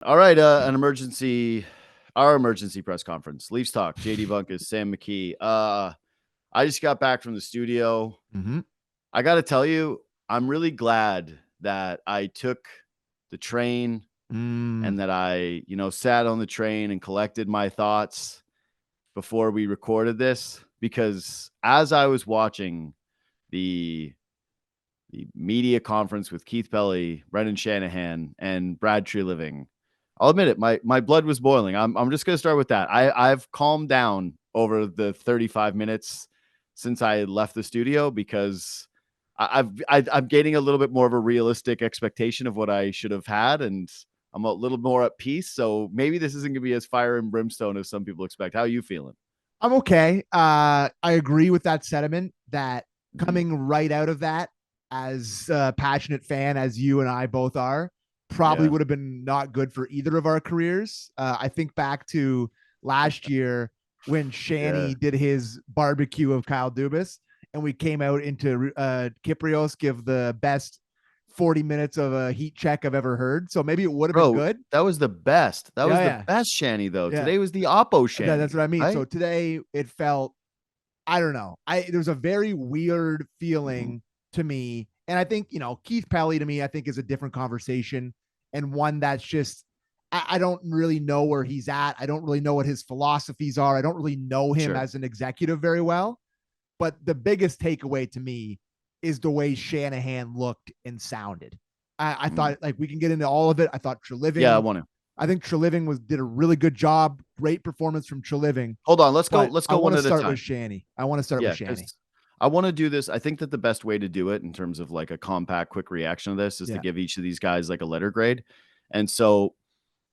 All right, our emergency press conference. Leafs talk. JD Bunkis, Sam McKee. I just got back from the studio. Mm-hmm. I got to tell you, I'm really glad that I took the train and that I, sat on the train and collected my thoughts before we recorded this, because as I was watching the media conference with Keith Pelley, Brendan Shanahan, and Brad Treliving, I'll admit it, my blood was boiling. I'm just gonna start with that. I've calmed down over the 35 minutes since I left the studio, because I'm gaining a little bit more of a realistic expectation of what I should have had, and I'm a little more at peace. So maybe this isn't gonna be as fire and brimstone as some people expect. How are you feeling? I'm okay. I agree with that sentiment that Mhm. coming right out of that, as a passionate fan as you and I both are, probably Yeah. would have been not good for either of our careers. I think back to last year when Yeah. Shanny did his barbecue of Kyle Dubas, and we came out into Kiprios, give the best 40 minutes of a heat check I've ever heard. So maybe it would have been Bro, good. that was the best. That was Yeah, the yeah, best Shanny, though. yeah. Today was the Oppo That's Shanny, what I mean. right? So today it felt, I don't know. There's a very weird Mhm. feeling to me. And I think, Keith Pelley to me, I think is a different conversation, and one that's just, I don't really know where he's at. I don't really know what his philosophies are. I don't really know him Sure. as an executive very well. But the biggest takeaway to me is the way Shanahan looked and sounded. I Mm. thought, like, we can get into all of it. I thought Yeah, I Treliving, want to. I think Treliving did a really good job. Great performance from Treliving. Hold on, let's go But let's I go want one to at a start with time. Shanny. I want to start with Yeah, Shanny. because I wanna do this. I think that the best way to do it in terms of, like, a compact, quick reaction to this is to Yeah. give each of these guys, like, a letter grade. And so,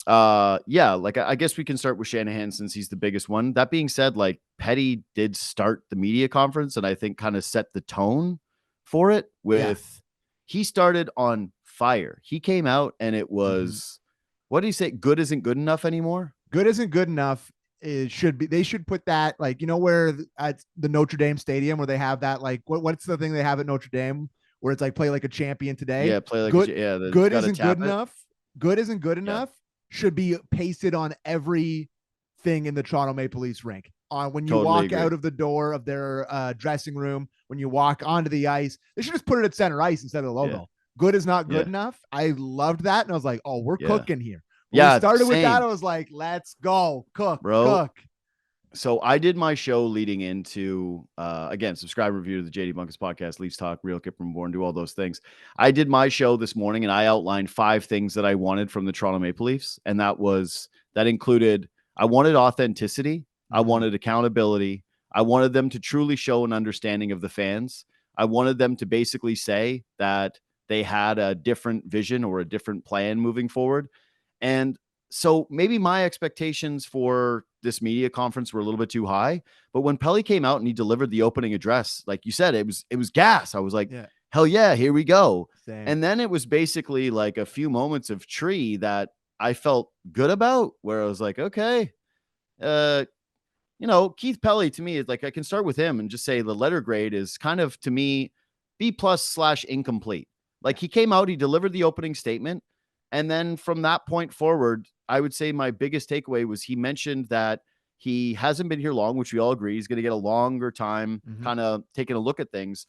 yeah, like, I guess we can start with Shanahan since he's the biggest one. That being said, like, Petty did start the media conference and I think kinda set the tone for it Yeah. with he started on fire. He came out and it Mm-hmm. was, what did he say? "Good isn't good enough anymore?" Good isn't good enough. It should be. They should put that, like, where at the Notre Dame Stadium, where they have that, like, what's the thing they have at Notre Dame where it's like play like a champion today. Yeah, play like a Good ch yeah, then good gotta isn't tap good it. enough. Good isn't good Yeah, enough should be pasted on every thing in the Toronto Maple Leafs rink. On when you totally walk agree. out of the door of their dressing room, when you walk onto the ice, they should just put it at center ice instead of the Yeah, logo. Good is not good yeah, enough. I loved that, and I was like, oh, we're yeah. cooking here. When we Yeah, started with that, same, I was like, let's go. Cook, bro. cook. So I did my show leading into, again, subscribe, review to the JD Bunkis podcast, Leafs Talk, Real Kip from Born, do all those things. I did my show this morning and I outlined 5 things that I wanted from the Toronto Maple Leafs. And that included, I wanted authenticity. I Mm-hmm. wanted accountability. I wanted them to truly show an understanding of the fans. I wanted them to basically say that they had a different vision or a different plan moving forward. And so maybe my expectations for this media conference were a little bit too high, but when Pelly came out and he delivered the opening address, like you said, it was gas. I was like, Yeah, hell yeah, here we go. same. And then it was basically like a few moments of tree that I felt good about, where I was like, okay, uh, Keith Pelly to me is like, I can start with him and just say the letter grade is kind of, to me, B plus slash incomplete. Like, Yeah, he came out, he delivered the opening statement. And then from that point forward, I would say my biggest takeaway was he mentioned that he hasn't been here long, which we all agree he's going to get a longer time mm-hmm. kind of taking a look at things.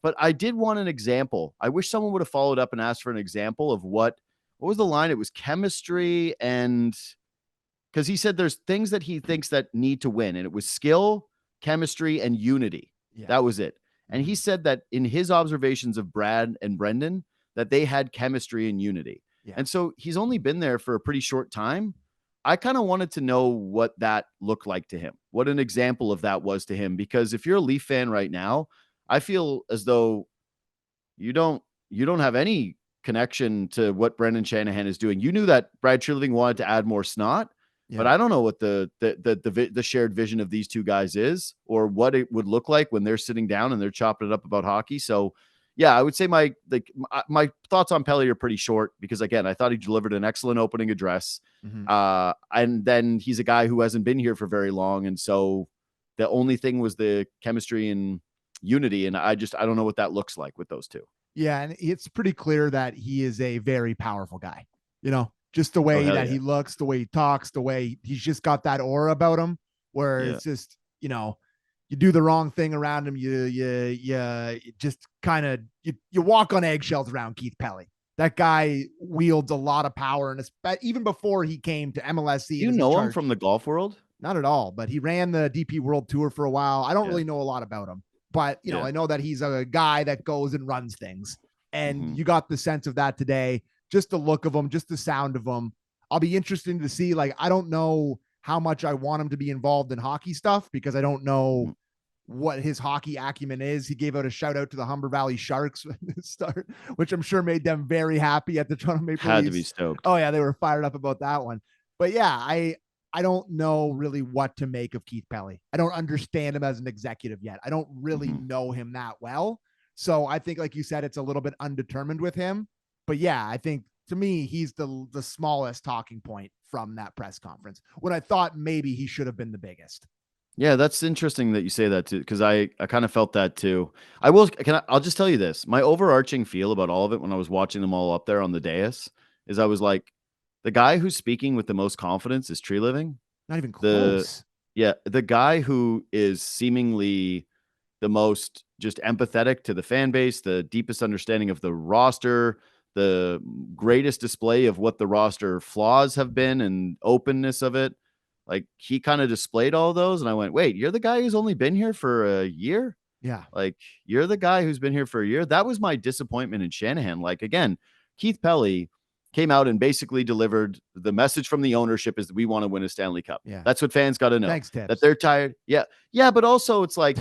But I did want an example. I wish someone would have followed up and asked for an example of what was the line? It was chemistry, and because he said there's things that he thinks that need to win, and it was skill, chemistry, and unity. Yeah, That was it. And he mm-hmm. said that in his observations of Brad and Brendan, that they had chemistry and unity. Yeah, And so he's only been there for a pretty short time. I kind of wanted to know what that looked like to him, what an example of that was to him. Because if you're a Leaf fan right now, I feel as though you don't you don't have any connection to what Brendan Shanahan is doing. You knew that Brad Treliving wanted to add more snot, but yeah. I don't know what the shared vision of these two guys is, or what it would look like when they're sitting down and they're chopping it up about hockey. So, yeah, I would say my thoughts on Pelly are pretty short, because again, I thought he delivered an excellent opening address, Mm-hmm. and then he's a guy who hasn't been here for very long, and so the only thing was the chemistry and unity, and I don't know what that looks like with those two. Yeah, and it's pretty clear that he is a very powerful guy. Just the way that yeah. he looks, the way he talks, the way he's just got that aura about him where Yeah. it's just, you do the wrong thing around him. You just kind of, you walk on eggshells around Keith Pelley. That guy wields a lot of power. And even before he came to MLSC, Do you know him from the golf world? Not at all, but he ran the DP World Tour for a while. I don't really know a lot about him, but I know that he's a guy that goes and runs things. And you got the sense of that today. Just the look of him, just the sound of him. I'll be interested to see, I don't know how much I want him to be involved in hockey stuff because I don't know what his hockey acumen is. He gave out a shout out to the Humber Valley Sharks start, which I'm sure made them very happy at the Toronto Maple Leafs. Had to be stoked. Oh yeah, they were fired up about that one. But yeah, I don't know really what to make of Keith Pelley. I don't understand him as an executive yet. I don't really know him that well. So I think, like you said, it's a little bit undetermined with him. But yeah, I think to me, he's the smallest talking point from that press conference when I thought maybe he should have been the biggest. Yeah, that's interesting that you say that too, because I kind of felt that too. I'll just tell you this. My overarching feel about all of it when I was watching them all up there on the dais is I was like, the guy who's speaking with the most confidence is Treliving. Not even close. The guy who is seemingly the most just empathetic to the fan base, the deepest understanding of the roster, the greatest display of what the roster flaws have been and openness of it. Like, he kind of displayed all those. And I went, wait, you're the guy who's only been here for a year? Yeah. Like, you're the guy who's been here for a year. That was my disappointment in Shanahan. Like, again, Keith Pelley came out and basically delivered the message from the ownership is that we want to win a Stanley Cup. Yeah. That's what fans got to know. Thanks, Tips. That they're tired. Yeah. Yeah. But also it's like,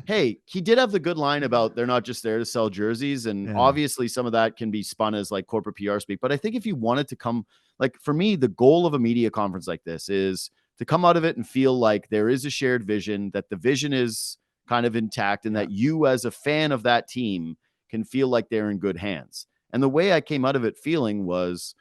hey, he did have the good line about they're not just there to sell jerseys. And obviously some of that can be spun as like corporate PR speak. But I think if you wanted to come, like, for me, the goal of a media conference like this is to come out of it and feel like there is a shared vision, that the vision is kind of intact, and that you as a fan of that team can feel like they're in good hands. And the way I came out of it feeling was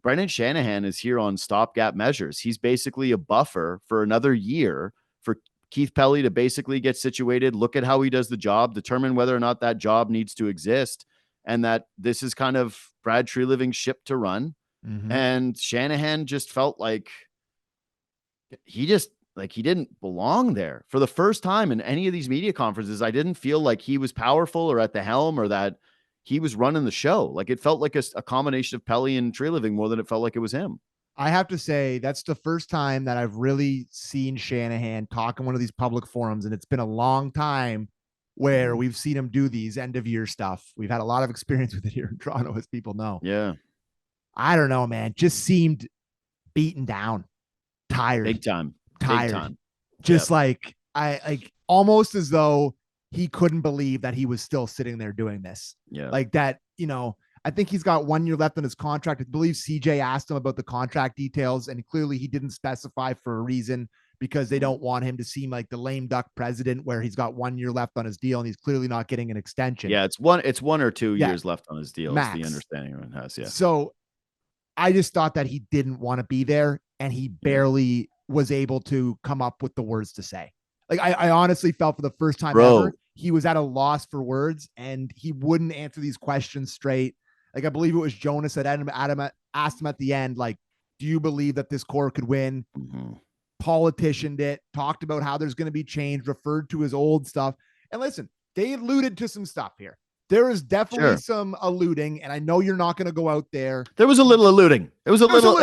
Brendan Shanahan is here on stopgap measures. He's basically a buffer for another year for Keith Pelley to basically get situated, look at how he does the job, determine whether or not that job needs to exist, and that this is kind of Brad Treliving's ship to run. And Shanahan just felt like he didn't belong there. For the first time in any of these media conferences, I didn't feel like he was powerful or at the helm or that he was running the show. Like, it felt like a combination of Pelley and Treliving more than it felt like it was him. I have to say that's the first time that I've really seen Shanahan talk in one of these public forums. And it's been a long time where we've seen him do these end of year stuff. We've had a lot of experience with it here in Toronto, as people know. Yeah. I don't know, man. Just seemed beaten down, tired, Big time. Just like almost as though he couldn't believe that he was still sitting there doing this. Yeah. Like that, I think he's got 1 year left on his contract. I believe CJ asked him about the contract details, and clearly he didn't specify for a reason because they don't want him to seem like the lame duck president where he's got 1 year left on his deal and he's clearly not getting an extension. Yeah, it's 1 or 2 years left on his deal. Max. Is the understanding everyone has. Yeah. So I just thought that he didn't want to be there, and he barely was able to come up with the words to say. Like, I honestly felt for the first time ever, he was at a loss for words, and he wouldn't answer these questions straight. Like, I believe it was Jonas that asked him at the end, like, do you believe that this core could win? Politicianed it, talked about how there's going to be change, referred to his old stuff. And listen, they alluded to some stuff here. There is definitely some alluding, and I know you're not going to go out there. There was a little alluding. It was a little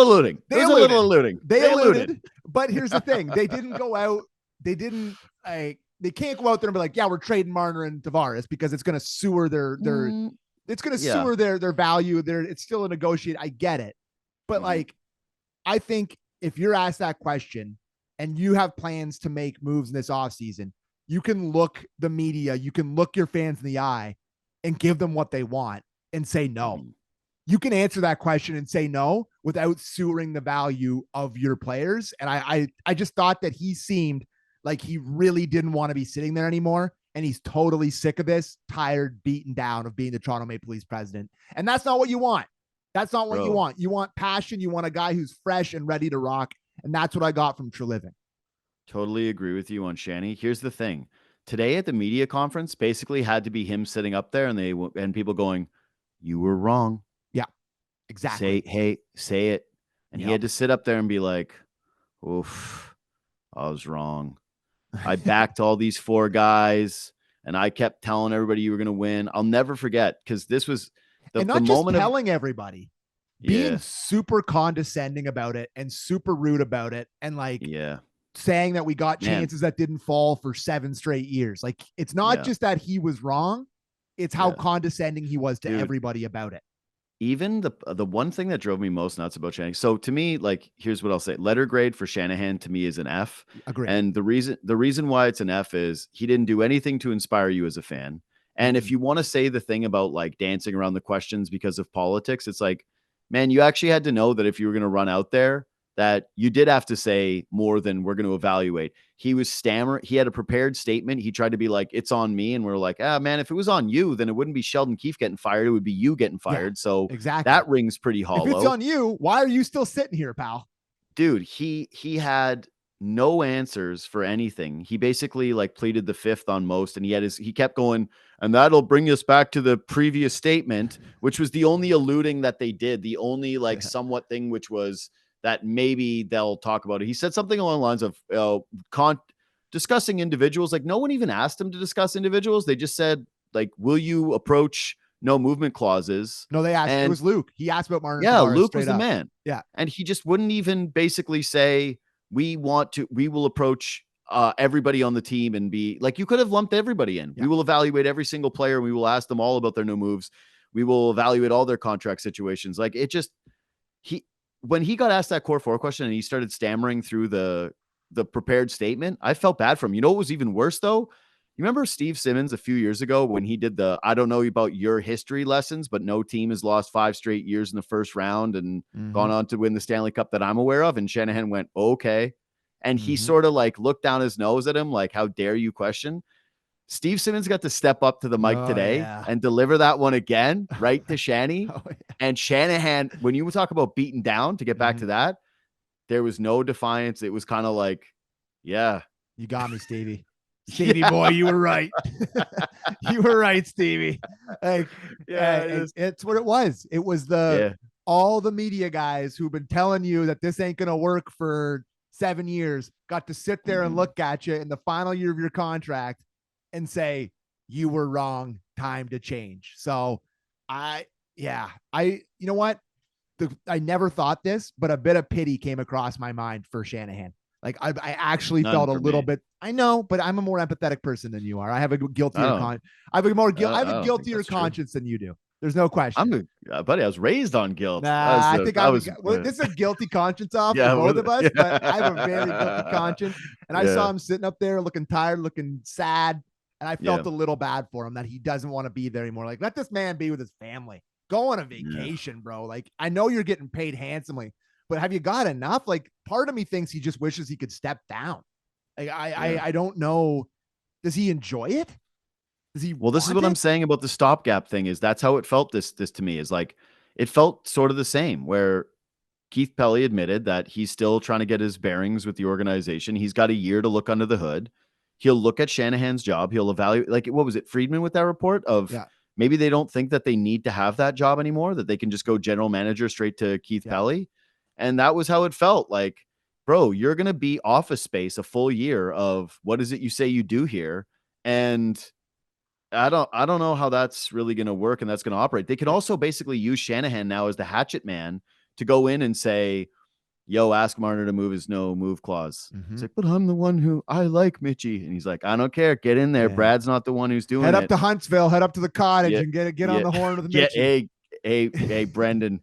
alluding. They alluded. But here's the thing. They didn't go out. They can't go out there and be like, yeah, we're trading Marner and Tavares because it's going to sewer their it's going to sewer their value. It's still a negotiate. I get it. But like, I think if you're asked that question and you have plans to make moves in this offseason, you can look the media, you can look your fans in the eye and give them what they want and say no. You can answer that question and say no without sewering the value of your players. And I just thought that he seemed like he really didn't want to be sitting there anymore. And he's totally sick of this, tired, beaten down of being the Toronto Maple Leafs president. And that's not what you want. That's not what you want. You want passion. You want a guy who's fresh and ready to rock. And that's what I got from Treliving. Totally agree with you on Shanny. Here's the thing. Today at the media conference basically had to be him sitting up there and people going, you were wrong. Yeah. Exactly. Say it. And he had to sit up there and be like, oof, I was wrong. I backed all these 4 guys and I kept telling everybody you were going to win. I'll never forget, because this was and not just telling everybody, being super condescending about it and super rude about it, and like saying that we got chances that didn't fall for 7 straight years. Like, it's not just that he was wrong, it's how condescending he was to everybody about it. Even the one thing that drove me most nuts about Shanahan. So to me, like, here's what I'll say: letter grade for Shanahan to me is an F. Agreed. And the reason why it's an F is he didn't do anything to inspire you as a fan. And if you want to say the thing about like dancing around the questions because of politics, it's like, man, you actually had to know that if you were going to run out there, that you did have to say more than we're going to evaluate. He was stammering. He had a prepared statement. He tried to be like, it's on me. And we're like, man, if it was on you, then it wouldn't be Sheldon Keefe getting fired. It would be you getting fired. So exactly, that rings pretty hollow. If it's on you, why are you still sitting here, pal? Dude, he had no answers for anything. He basically like pleaded the fifth on most, and he kept going, and that'll bring us back to the previous statement, which was the only alluding that they did, the only like somewhat thing, which was that maybe they'll talk about it. He said something along the lines of discussing individuals. Like, no one even asked him to discuss individuals. They just said, like, will you approach no movement clauses? No, they asked. It was Luke. He asked about Martin. Yeah, Luke was the man. Yeah. And he just wouldn't even basically say, we will approach everybody on the team and be like, you could have lumped everybody in. We will evaluate every single player. We will ask them all about their no moves. We will evaluate all their contract situations. Like, it just, when he got asked that core 4 question and he started stammering through the prepared statement, I felt bad for him. You know what was even worse though? You remember Steve Simmons a few years ago when he did I don't know about your history lessons, but no team has lost 5 straight years in the first round and gone on to win the Stanley Cup that I'm aware of. And Shanahan went, okay. And he sort of like looked down his nose at him, like, how dare you question? Steve Simmons got to step up to the mic today and deliver that one again, right to Shanny. And Shanahan, when you talk about beaten down, to get back to that, there was no defiance. It was kind of like, yeah. You got me, Stevie. Stevie boy, you were right. You were right, Stevie. Like, it's what it was. It was all the media guys who've been telling you that this ain't going to work for 7 years got to sit there and look at you in the final year of your contract and say, you were wrong, time to change. So you know what? I never thought this, but a bit of pity came across my mind for Shanahan. Like, I actually felt a little bit. I know, but I'm a more empathetic person than you are. I have a guiltier conscience. I have a guiltier conscience than you do. There's no question. Buddy, I was raised on guilt. I think this is a guilty conscience off for both of us, but I have a very guilty conscience. And I saw him sitting up there looking tired, looking sad. And I felt a little bad for him that he doesn't want to be there anymore. Like, let this man be with his family. Go on a vacation, bro. Like, I know you're getting paid handsomely, but have you got enough? Like, part of me thinks he just wishes he could step down. Like, I don't know. Does he enjoy it? Does he? Well, this is what I'm saying about the stopgap thing. Is that's how it felt. This to me is like, it felt sort of the same, where Keith Pelley admitted that he's still trying to get his bearings with the organization. He's got a year to look under the hood. He'll look at Shanahan's job. He'll evaluate, like, what was it, Friedman with that report of maybe they don't think that they need to have that job anymore, that they can just go general manager straight to Keith Pelley. And that was how it felt. Like, bro, you're going to be Office Space a full year of what is it you say you do here? And I don't know how that's really going to work and that's going to operate. They could also basically use Shanahan now as the hatchet man to go in and say, yo, ask Marner to move his no move clause. It's like, but I'm the one who I like Mitchie. And he's like, I don't care. Get in there. Brad's not the one who's doing it. Head up to Huntsville, head up to the cottage and get on the horn with Mitchie. Hey, Brendan.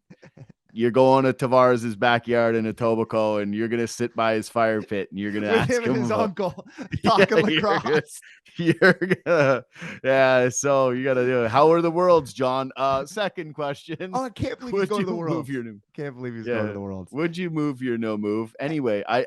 You're going to Tavares's backyard in Etobicoke, and you're gonna sit by his fire pit, and you're gonna ask him and his uncle talking lacrosse. So you gotta do it. How are the worlds, John? Second question. Oh, I can't believe he's going to the Worlds. Can't believe he's going to the Worlds. Would you move your no move? Anyway, I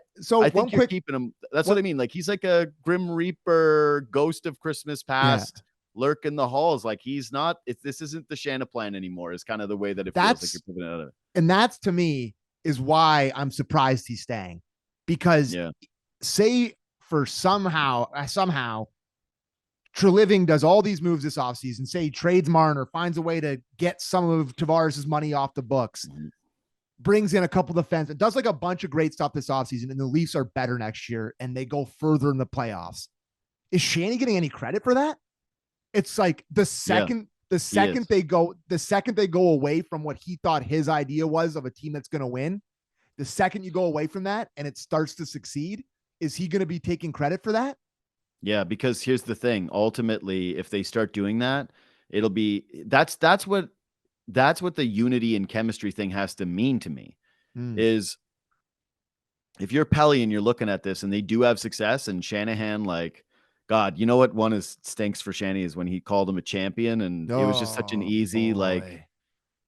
think you're keeping him. That's what I mean. Like, he's like a Grim Reaper, ghost of Christmas past. Lurk in the halls. Like, he's not, this isn't the Shanna plan anymore, is kind of the way that it feels like you're putting it out of it. And that's, to me, is why I'm surprised he's staying, because say for somehow Treliving does all these moves this offseason, say he trades Marner, finds a way to get some of Tavares' money off the books, brings in a couple of defense, does like a bunch of great stuff this offseason, and the Leafs are better next year and they go further in the playoffs. Is Shanny getting any credit for that? It's like the second they go away from what he thought his idea was of a team that's going to win, the second you go away from that and it starts to succeed, is he going to be taking credit for that? Yeah, because here's the thing. Ultimately, if they start doing that, it'll be that's what the unity and chemistry thing has to mean to me. Is if you're Pelley and you're looking at this and they do have success, and Shanahan, like, God, you know what one is stinks for Shanny is when he called him a champion, and it was just such an easy, like,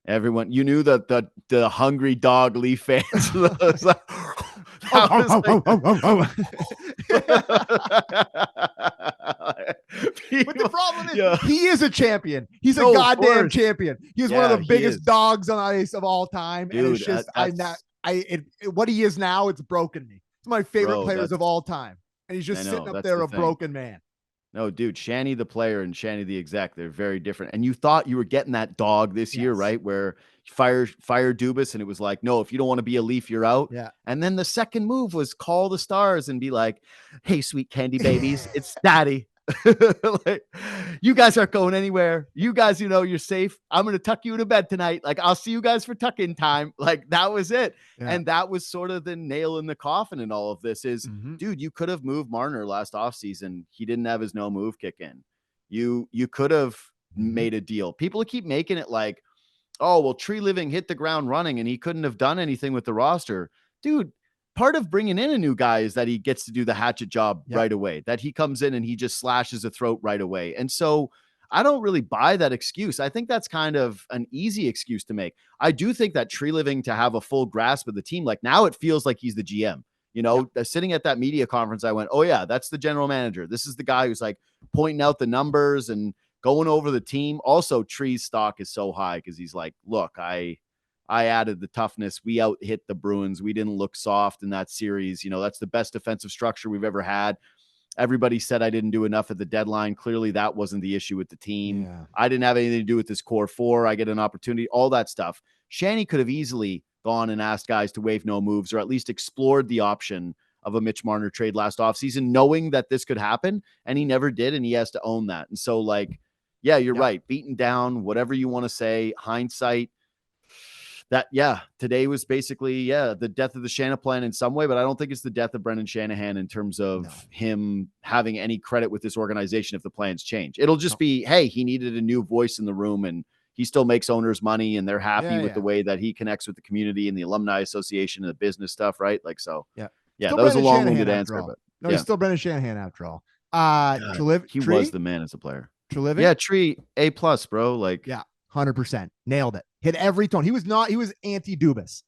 everyone, you knew that the hungry dog Leaf fans was like, but the problem is he is a champion. He's a goddamn champion. He's one of the biggest dogs on ice of all time. Dude, and it's just what he is now, it's broken me. It's my favorite players of all time. And he's just sitting up there a broken man. No, dude, Shanny the player and Shanny the exec, they're very different. And you thought you were getting that dog this year, right? Where you fire Dubas, and it was like, no, if you don't want to be a Leaf, you're out. Yeah. And then the second move was call the Stars and be like, hey, sweet candy babies, it's Daddy. Like, you guys aren't going anywhere. You guys, you're safe. I'm going to tuck you into bed tonight. Like, I'll see you guys for tuck-in time. Like, that was it. Yeah. And that was sort of the nail in the coffin in all of this is, dude, you could have moved Marner last offseason. He didn't have his no move kick in. You could have made a deal. People keep making it like, oh, well, Treliving hit the ground running and he couldn't have done anything with the roster. Dude, part of bringing in a new guy is that he gets to do the hatchet job right away, that he comes in and he just slashes a throat right away. And so I don't really buy that excuse. I think that's kind of an easy excuse to make. I do think that Treliving to have a full grasp of the team, like now it feels like he's the GM. Sitting at that media conference, I went, oh yeah, that's the general manager. This is the guy who's like pointing out the numbers and going over the team. Also, Tree's stock is so high because he's like, look, I added the toughness. We out hit the Bruins. We didn't look soft in that series. That's the best defensive structure we've ever had. Everybody said I didn't do enough at the deadline. Clearly that wasn't the issue with the team. Yeah. I didn't have anything to do with this core four. I get an opportunity, all that stuff. Shanny could have easily gone and asked guys to waive no moves, or at least explored the option of a Mitch Marner trade last offseason, knowing that this could happen. And he never did. And he has to own that. And so, like, yeah, you're right. Beaten down, whatever you want to say, hindsight. Today was basically, the death of the Shanahan plan in some way, but I don't think it's the death of Brendan Shanahan in terms of him having any credit with this organization if the plans change. It'll just be, hey, he needed a new voice in the room and he still makes owners money and they're happy with the way that he connects with the community and the alumni association and the business stuff, right? Like, so, that was a long-winded answer. But he's still Brendan Shanahan after all. He was the man as a player. Treliving? Yeah, Tree, A+, bro. Like, 100%. Nailed it. Hit every tone. He was anti-Dubas.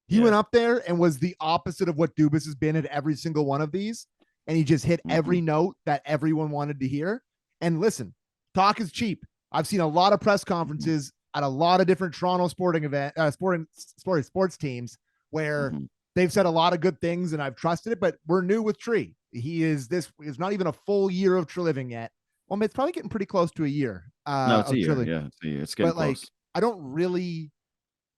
He went up there and was the opposite of what Dubas has been at every single one of these. And he just hit every note that everyone wanted to hear. And listen, talk is cheap. I've seen a lot of press conferences at a lot of different Toronto sports teams where they've said a lot of good things and I've trusted it, but we're new with Tree. Is not even a full year of Treliving yet. Well, it's probably getting pretty close to a year. No, it's a year. Yeah, it's a year. It's getting close. Like, I don't really,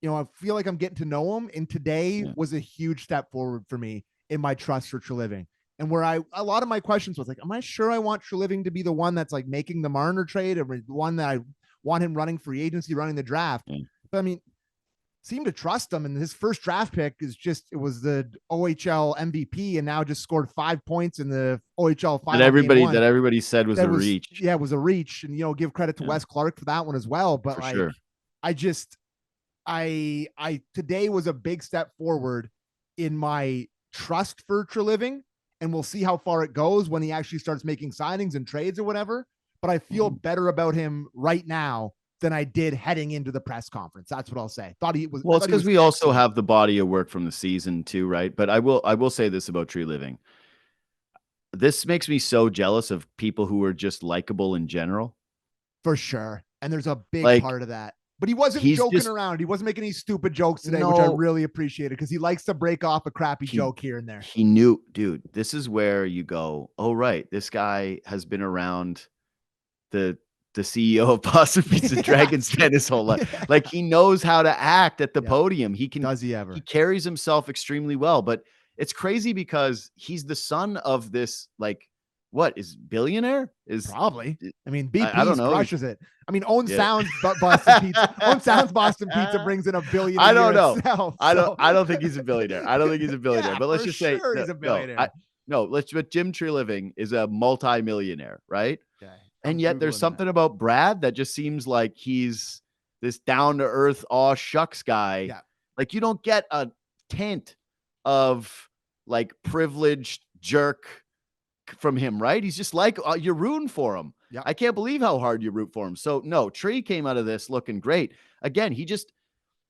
I feel like I'm getting to know him. And today was a huge step forward for me in my trust for Treliving. And where a lot of my questions was like, am I sure I want Treliving to be the one that's like making the Marner trade, or the one that I want him running free agency, running the draft? But I mean, seem to trust him. And his first draft pick it was the OHL MVP, and now just scored 5 points in the OHL 5. That everybody said was a reach. Yeah, it was a reach. And, give credit to Wes Clark for that one as well. But today was a big step forward in my trust for Treliving, and we'll see how far it goes when he actually starts making signings and trades or whatever. But I feel better about him right now than I did heading into the press conference. That's what I'll say. It's because we also have the body of work from the season too, right? But I will say this about Treliving. This makes me so jealous of people who are just likable in general. For sure. And there's a big part of that. But he wasn't joking around. He wasn't making any stupid jokes today, which I really appreciated, because he likes to break off a crappy joke here and there. He knew, dude, this is where you go, oh, right, this guy has been around the CEO of Boston Pizza Dragon's Den his whole life. Like, he knows how to act at the podium. He can. Does he ever? He carries himself extremely well. But it's crazy because he's the son of this, like, what is billionaire? Is probably. I mean, BP I don't know. crushes it. I mean, Sounds Boston Pizza. Sounds Boston Pizza brings in $1 billion. I don't know. Itself, I don't think he's a billionaire. I don't think he's a billionaire. But let's just say he's a billionaire. But Jim Treliving is a multi-millionaire, right? Okay. And yet there's something about Brad that just seems like he's this down-to-earth, aw shucks guy. Yeah. Like, you don't get a tint of like privileged jerk from him, right? He's just like, you're rooting for him. Yeah. I can't believe how hard you root for him. So no, Tree came out of this looking great. Again,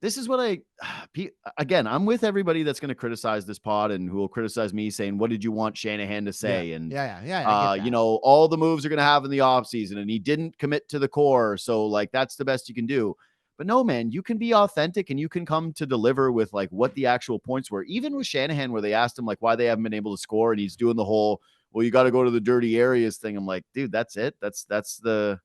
this is what I'm with everybody that's going to criticize this pod and who will criticize me saying, what did you want Shanahan to say? And all the moves are going to have in the offseason, and he didn't commit to the core. So like, that's the best you can do. But no, man, you can be authentic and you can come to deliver with like what the actual points were. Even with Shanahan, where they asked him like why they haven't been able to score, and he's doing the whole, well, you got to go to the dirty areas thing. I'm like, dude, that's it. You're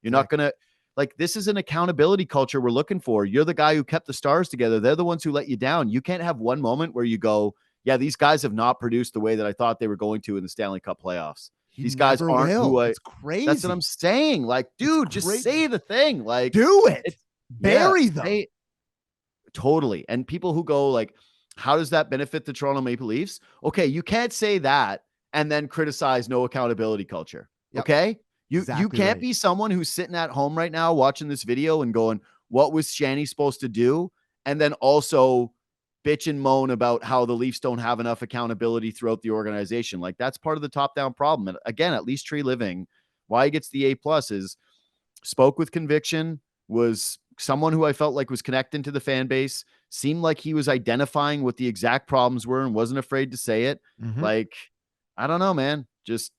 not going to, like, this is an accountability culture we're looking for. You're the guy who kept the Stars together. They're the ones who let you down. You can't have one moment where you go, yeah, these guys have not produced the way that I thought they were going to in the Stanley Cup playoffs. These guys aren't who It's crazy. That's what I'm saying. Like, dude, just say the thing. Like, do it. Bury them. Totally. And people who go like, how does that benefit the Toronto Maple Leafs? Okay, you can't say that and then criticize no accountability culture. Yep. Okay? You can't be someone who's sitting at home right now watching this video and going, what was Shanny supposed to do? And then also bitch and moan about how the Leafs don't have enough accountability throughout the organization. Like, that's part of the top-down problem. And again, at least Treliving, why he gets the A+ is spoke with conviction, was someone who I felt like was connecting to the fan base, seemed like he was identifying what the exact problems were and wasn't afraid to say it. Mm-hmm. Like, I don't know, man. Just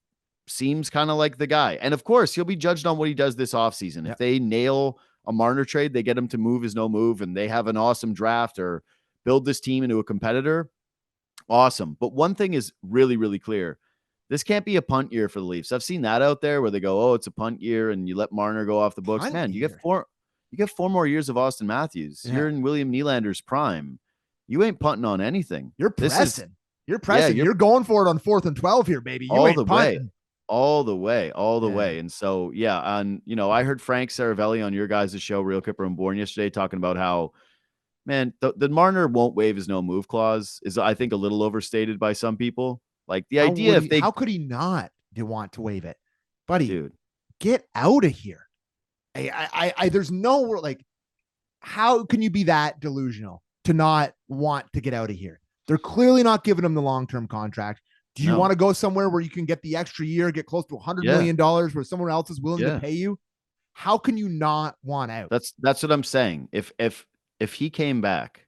seems kind of like the guy. And of course, he'll be judged on what he does this offseason. If they nail a Marner trade, they get him to move his no move, and they have an awesome draft or build this team into a competitor. Awesome. But one thing is really, really clear. This can't be a punt year for the Leafs. I've seen that out there where they go, oh, it's a punt year, and you let Marner go off the books. Man, you get 4 more years of Austin Matthews. Yeah. You're in William Nylander's prime. You ain't punting on anything. You're pressing. You're pressing. You're going for it on 4th and 12 here, baby. You ain't punting. All the way. And so, I heard Frank Saravelli on your guys' show, Real Kipper and Born, yesterday, talking about how, man, the Marner won't waive his no move clause is, I think, a little overstated by some people. Like, the idea how could he not want to waive it? Buddy, dude, get out of here. There's no, like, how can you be that delusional to not want to get out of here? They're clearly not giving him the long-term contract. Do you want to go somewhere where you can get the extra year, get close to $100 million, where someone else is willing to pay you? How can you not want out? That's what I'm saying. If he came back,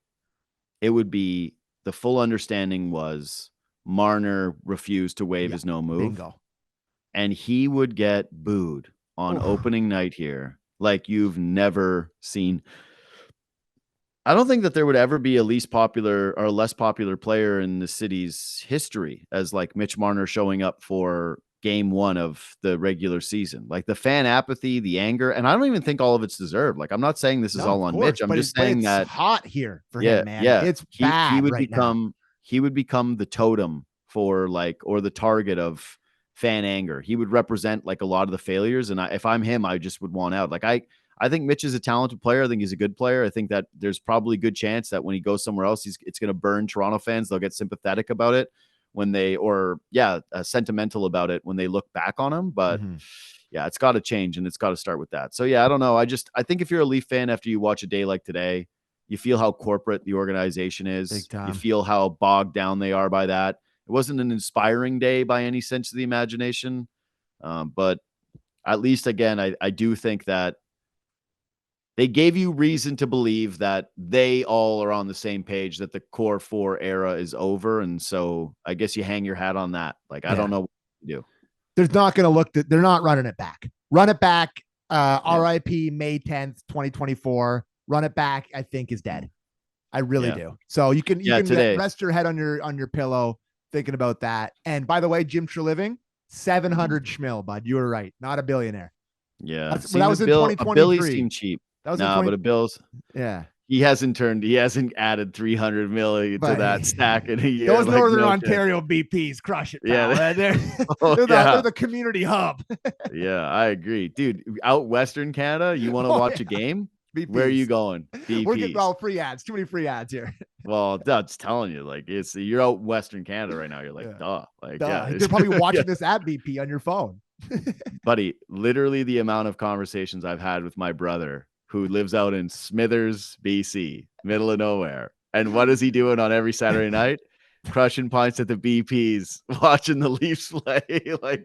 it would be, the full understanding was Marner refused to waive his no move. Bingo. And he would get booed on opening night here like you've never seen. I don't think that there would ever be a least popular or less popular player in the city's history as like Mitch Marner showing up for game 1 of the regular season. Like, the fan apathy, the anger, and I don't even think all of it's deserved. Like, I'm not saying this is all on Mitch. I'm just saying that it's hot here for him, man. Yeah, it's bad. He would become the totem for or the target of fan anger. He would represent like a lot of the failures. And if I'm him, I just would want out. Like, I think Mitch is a talented player. I think he's a good player. I think that there's probably a good chance that when he goes somewhere else, it's going to burn Toronto fans. They'll get sympathetic about it when sentimental about it when they look back on him. But it's got to change, and it's got to start with that. So I don't know. I think if you're a Leaf fan, after you watch a day like today, you feel how corporate the organization is. You feel how bogged down they are by that. It wasn't an inspiring day by any sense of the imagination. But at least, again, I do think that they gave you reason to believe that they all are on the same page, that the core 4 era is over. And so I guess you hang your hat on that. Like, I don't know what to do. They're not going to they're not running it back. Run it back. RIP May 10th, 2024. Run it back, I think, is dead. I really do. So you can rest your head on your pillow thinking about that. And by the way, Jim Treliving, 700 schmil, bud. You were right. Not a billionaire. Yeah. That was in a 2023. Billy seemed cheap. That was but a Bills. Yeah. He hasn't added 300 million to that stack in a year. Those Northern Ontario BPs crush it, pal. Yeah. They're the community hub. Yeah, I agree. Dude, out Western Canada, you want to watch a game? BPs. Where are you going? BPs. We're getting all free ads. Too many free ads here. Well, that's telling you, like, you're out Western Canada right now. You're like, duh. Like, duh. You're probably watching this at BP on your phone. Buddy, literally the amount of conversations I've had with my brother who lives out in Smithers, BC, middle of nowhere. And what is he doing on every Saturday night? Crushing pints at the BPs, watching the Leafs play. Like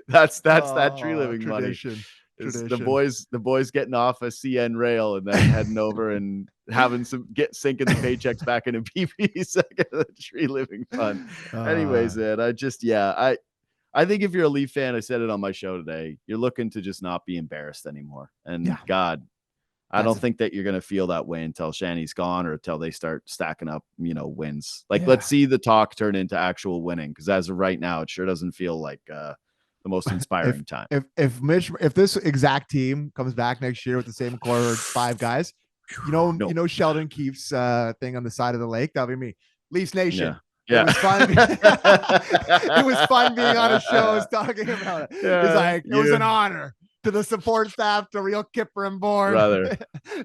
that's that tree living tradition. money. The boys getting off a CN rail and then heading over and having sinking the paychecks back into BPs. The tree living fun. Anyways, man, I think if you're a Leaf fan, I said it on my show today, you're looking to just not be embarrassed anymore. And God, I don't think that you're going to feel that way until Shanny's gone or until they start stacking up, wins. Like, let's see the talk turn into actual winning. Because as of right now, it sure doesn't feel like the most inspiring time. If this exact team comes back next year with the same core of 5 guys, you know Sheldon Keefe's thing on the side of the lake, that'll be me. Leafs Nation. Yeah. It was fun. It was fun being on a show talking about it. It's like it was an honor to the support staff, to Real Kipper and Bourne, brother,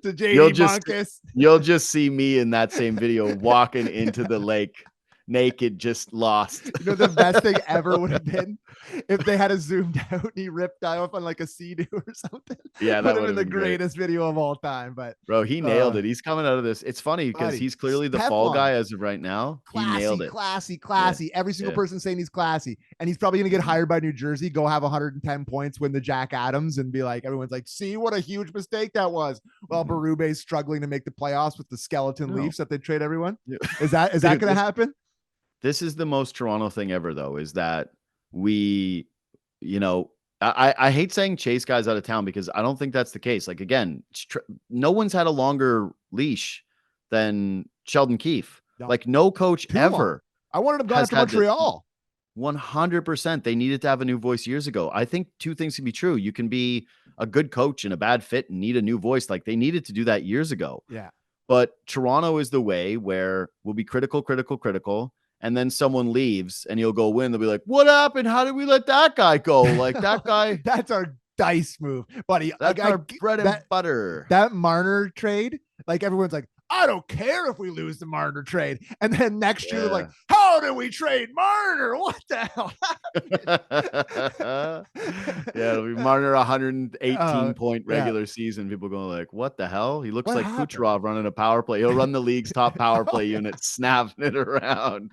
to JD Bunkis. You'll just see me in that same video walking into the lake naked, just lost. The best thing ever would have been if they had a zoomed out and he ripped off on like a sea-doo or something. Yeah, that would have been the greatest video of all time. But bro, he nailed it. He's coming out of this. It's funny because he's clearly the fall guy as of right now. Classy, he nailed it. Classy. Yeah. Every single person saying he's classy, and he's probably gonna get hired by New Jersey, go have 110 points, win the Jack Adams, and be like, everyone's like, see what a huge mistake that was. Well, Berube's struggling to make the playoffs with the skeleton Leafs that they trade everyone. Is that gonna happen? This is the most Toronto thing ever, though, is that we, I hate saying chase guys out of town because I don't think that's the case. Like, again, no one's had a longer leash than Sheldon Keefe. No. Like, no coach ever. I wanted him gone to Montreal. 100%. They needed to have a new voice years ago. I think 2 things can be true. You can be a good coach and a bad fit and need a new voice. Like, they needed to do that years ago. Yeah. But Toronto is the way where we'll be critical. And then someone leaves and you'll go win. They'll be like, what happened? How did we let that guy go? Like, that guy. That's our dice move, buddy. That's our bread and butter. That Marner trade, like, everyone's like, I don't care if we lose the Marner trade. And then next year, like, how did we trade Marner? What the hell happened? It'll be Marner 118 point regular season. People going like, what the hell? He looks like Kucherov running a power play. He'll run the league's top power play unit, snapping it around.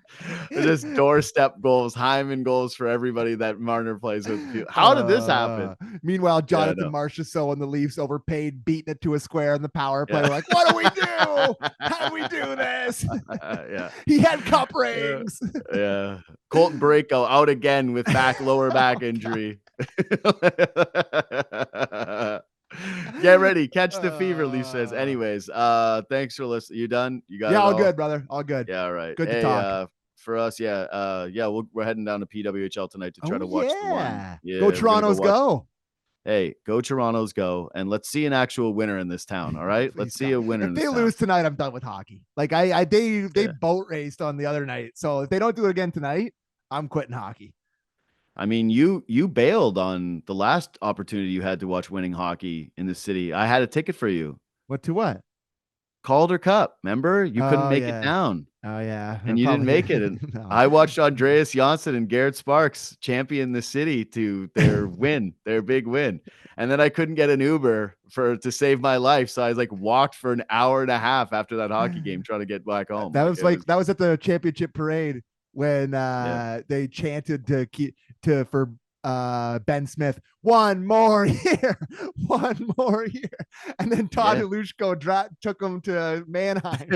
Just doorstep goals, Hyman goals for everybody that Marner plays with. How did this happen? Meanwhile, Jonathan Marchessault and the Leafs overpaid, beating it to a square in the power play. Like, what do we do? How do we do this? He had cup rings. Colton Barreto out again with lower back injury. Get ready, catch the fever, Leaf says. Anyways, thanks for listening. You done? You got it all good, brother. All good. Yeah, all right. Good to talk. For us, we're heading down to PWHL tonight to try to watch the one. Go Toronto's go. Hey, go Toronto's go, and let's see an actual winner in this town. All right, let's see a winner. If they lose tonight, I'm done with hockey. Like they boat raced on the other night, so if they don't do it again tonight, I'm quitting hockey. I mean, you bailed on the last opportunity you had to watch winning hockey in the city. I had a ticket for you. What to what? Calder Cup. Remember, you couldn't make it down. Oh yeah, and you didn't make it. And no. I watched Andreas Janssen and Garrett Sparks champion the city to their win, their big win. And then I couldn't get an Uber to save my life, so I was like walked for an hour and a half after that hockey game trying to get back home. That was at the championship parade when they chanted for Ben Smith, one more year, and then Todd Halushko took him to Mannheim.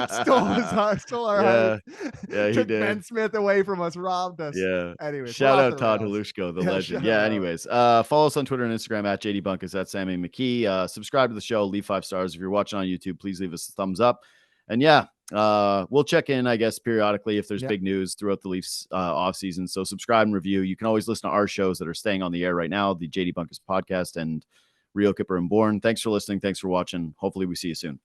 Stole our heart. Yeah, he took did. Ben Smith away from us, robbed us. Yeah. Anyway, shout out Todd Halushko, the legend. Anyways, follow us on Twitter and Instagram at JD Bunkis, at Sam McKee. Subscribe to the show, leave 5 stars. If you're watching on YouTube, please leave us a thumbs up. And we'll check in, I guess, periodically if there's big news throughout the Leafs off season. So subscribe and review. You can always listen to our shows that are staying on the air right now, the JD Bunkis podcast and Rio Kipper and Born. Thanks for listening. Thanks for watching. Hopefully we see you soon.